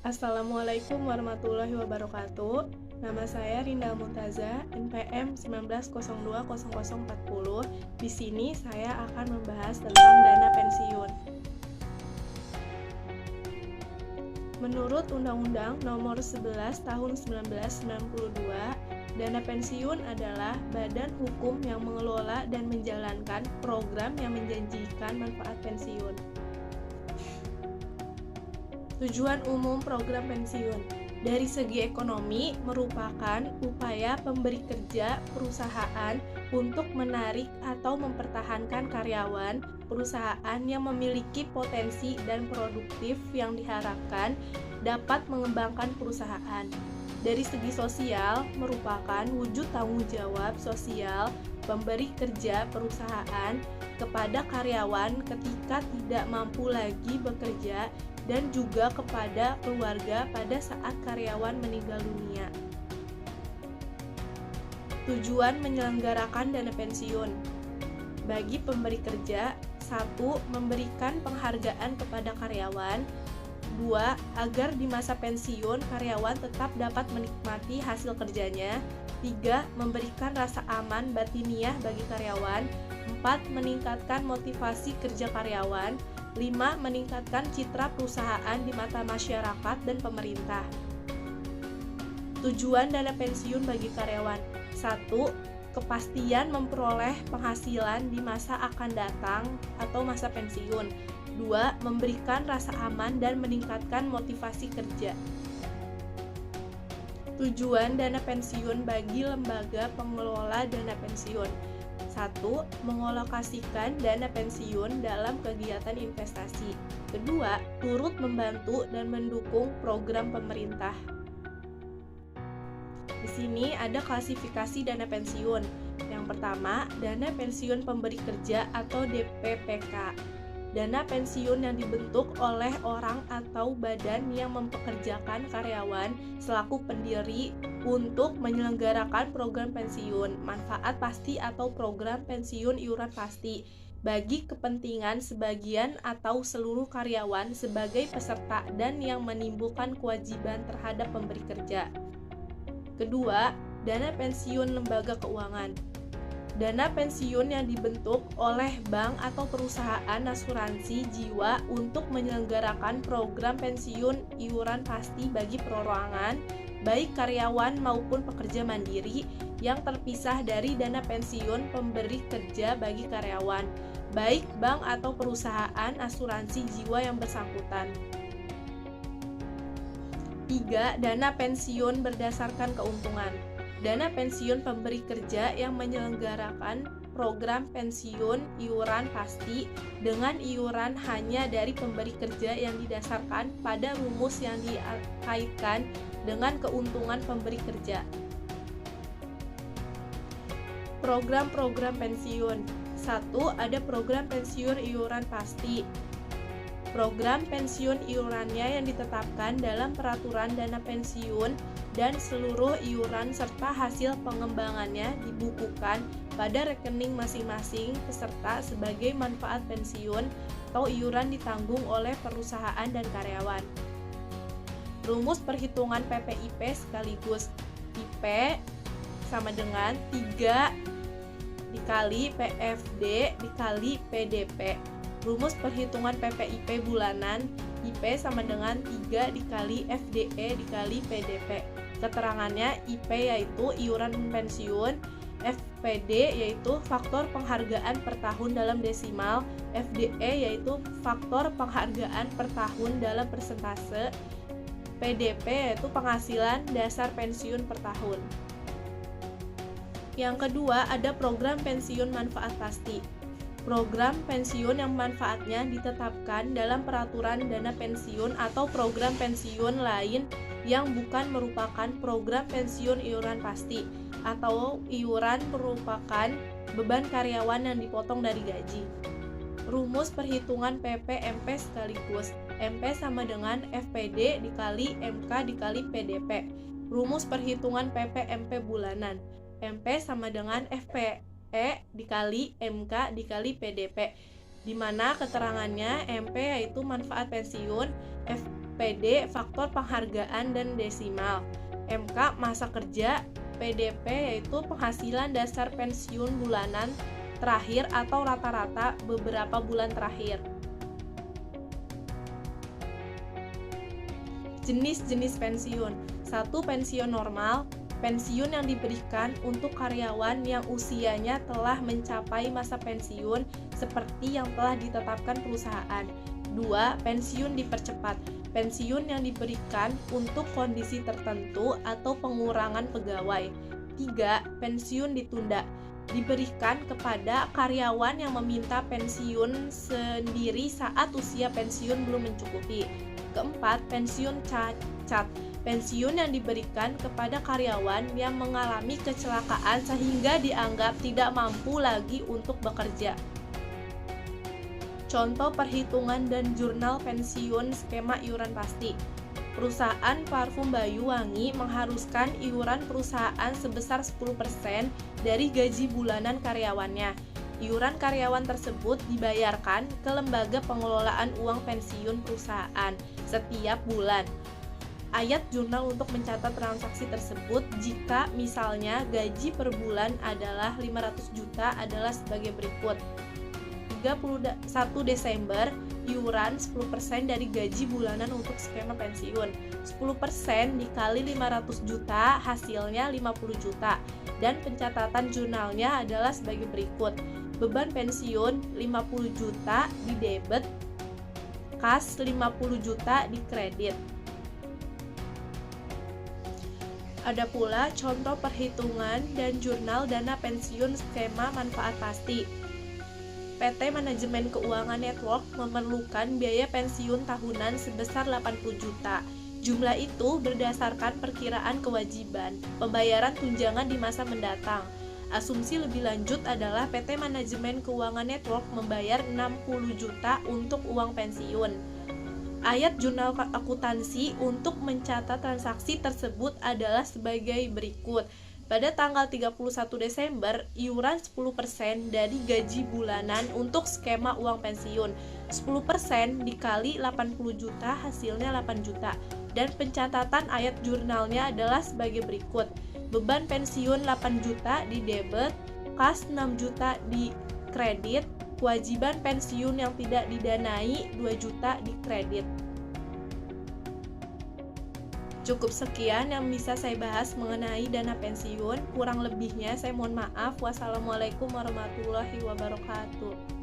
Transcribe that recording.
Assalamualaikum warahmatullahi wabarakatuh. Nama saya Rinda Mutaza, NPM 19020040. Di sini saya akan membahas tentang dana pensiun. Menurut Undang-Undang Nomor 11 Tahun 1992, dana pensiun adalah badan hukum yang mengelola dan menjalankan program yang menjanjikan manfaat pensiun. Tujuan umum program pensiun dari segi ekonomi merupakan upaya pemberi kerja perusahaan untuk menarik atau mempertahankan karyawan perusahaan yang memiliki potensi dan produktif yang diharapkan dapat mengembangkan perusahaan. Dari segi sosial merupakan wujud tanggung jawab sosial pemberi kerja perusahaan kepada karyawan ketika tidak mampu lagi bekerja dan juga kepada keluarga pada saat karyawan meninggal dunia. Tujuan menyelenggarakan dana pensiun bagi pemberi kerja: 1. Memberikan penghargaan kepada karyawan. 2. Agar di masa pensiun karyawan tetap dapat menikmati hasil kerjanya. 3. Memberikan rasa aman batiniah bagi karyawan. 4. Meningkatkan motivasi kerja karyawan. 5. Meningkatkan citra perusahaan di mata masyarakat dan pemerintah. Tujuan dana pensiun bagi karyawan: 1. Kepastian memperoleh penghasilan di masa akan datang atau masa pensiun. 2. Memberikan rasa aman dan meningkatkan motivasi kerja. Tujuan dana pensiun bagi lembaga pengelola dana pensiun: 1. Mengalokasikan dana pensiun dalam kegiatan investasi. 2. Turut membantu dan mendukung program pemerintah. Di sini ada klasifikasi dana pensiun. Yang pertama, dana pensiun pemberi kerja atau DPPK. Dana pensiun yang dibentuk oleh orang atau badan yang mempekerjakan karyawan selaku pendiri untuk menyelenggarakan program pensiun, manfaat pasti atau program pensiun iuran pasti bagi kepentingan sebagian atau seluruh karyawan sebagai peserta dan yang menimbulkan kewajiban terhadap pemberi kerja. Kedua, dana pensiun lembaga keuangan. Dana pensiun yang dibentuk oleh bank atau perusahaan asuransi jiwa untuk menyelenggarakan program pensiun iuran pasti bagi perorangan, baik karyawan maupun pekerja mandiri, yang terpisah dari dana pensiun pemberi kerja bagi karyawan, baik bank atau perusahaan asuransi jiwa yang bersangkutan. 3. Dana pensiun berdasarkan keuntungan. Dana pensiun pemberi kerja yang menyelenggarakan program pensiun iuran pasti dengan iuran hanya dari pemberi kerja yang didasarkan pada rumus yang dikaitkan dengan keuntungan pemberi kerja. Program-program pensiun: 1. Ada program pensiun iuran pasti. Program pensiun iurannya yang ditetapkan dalam peraturan dana pensiun dan seluruh iuran serta hasil pengembangannya dibukukan pada rekening masing-masing peserta sebagai manfaat pensiun atau iuran ditanggung oleh perusahaan dan karyawan. Rumus perhitungan PPIP sekaligus IP sama dengan 3 dikali PFD dikali PDP. Rumus perhitungan PPIP bulanan: IP sama dengan 3 dikali FDE dikali PDP. Keterangannya: IP yaitu iuran pensiun, FPD yaitu faktor penghargaan per tahun dalam desimal, FDE yaitu faktor penghargaan per tahun dalam persentase, PDP yaitu penghasilan dasar pensiun per tahun. Yang kedua, ada program pensiun manfaat pasti. Program pensiun yang manfaatnya ditetapkan dalam peraturan dana pensiun atau program pensiun lain yang bukan merupakan program pensiun iuran pasti atau iuran merupakan beban karyawan yang dipotong dari gaji. Rumus perhitungan PPMP sekaligus MP sama dengan FPD dikali MK dikali PDP. Rumus perhitungan PPMP bulanan: MP sama dengan FP dikali MK dikali PDP, di mana keterangannya MP yaitu manfaat pensiun, PD faktor penghargaan dan desimal, MK masa kerja, PDP yaitu penghasilan dasar pensiun bulanan terakhir atau rata-rata beberapa bulan terakhir. Jenis-jenis pensiun. 1. Pensiun normal, pensiun yang diberikan untuk karyawan yang usianya telah mencapai masa pensiun seperti yang telah ditetapkan perusahaan. 2. Pensiun dipercepat, pensiun yang diberikan untuk kondisi tertentu atau pengurangan pegawai. 3. Pensiun ditunda, diberikan kepada karyawan yang meminta pensiun sendiri saat usia pensiun belum mencukupi. Keempat, pensiun cacat, pensiun yang diberikan kepada karyawan yang mengalami kecelakaan sehingga dianggap tidak mampu lagi untuk bekerja. Contoh perhitungan dan jurnal pensiun skema iuran pasti. Perusahaan parfum Bayuwangi mengharuskan iuran perusahaan sebesar 10% dari gaji bulanan karyawannya. Iuran karyawan tersebut dibayarkan ke lembaga pengelolaan uang pensiun perusahaan setiap bulan. Ayat jurnal untuk mencatat transaksi tersebut jika misalnya gaji per bulan adalah 500 juta adalah sebagai berikut. 31 Desember, iuran 10% dari gaji bulanan untuk skema pensiun. 10% dikali 500 juta hasilnya 50 juta. Dan pencatatan jurnalnya adalah sebagai berikut. Beban pensiun 50 juta di debit, kas 50 juta di kredit. Ada pula contoh perhitungan dan jurnal dana pensiun skema manfaat pasti. PT Manajemen Keuangan Network memerlukan biaya pensiun tahunan sebesar 80 juta. Jumlah itu berdasarkan perkiraan kewajiban pembayaran tunjangan di masa mendatang. Asumsi lebih lanjut adalah PT Manajemen Keuangan Network membayar 60 juta untuk uang pensiun. Ayat jurnal akuntansi untuk mencatat transaksi tersebut adalah sebagai berikut. Pada tanggal 31 Desember, iuran 10% dari gaji bulanan untuk skema uang pensiun. 10% dikali 80 juta hasilnya 8 juta. Dan pencatatan ayat jurnalnya adalah sebagai berikut. Beban pensiun 8 juta di debit, kas 6 juta di kredit, kewajiban pensiun yang tidak didanai 2 juta di kredit. Cukup sekian yang bisa saya bahas mengenai dana pensiun. Kurang lebihnya saya mohon maaf. Wassalamualaikum warahmatullahi wabarakatuh.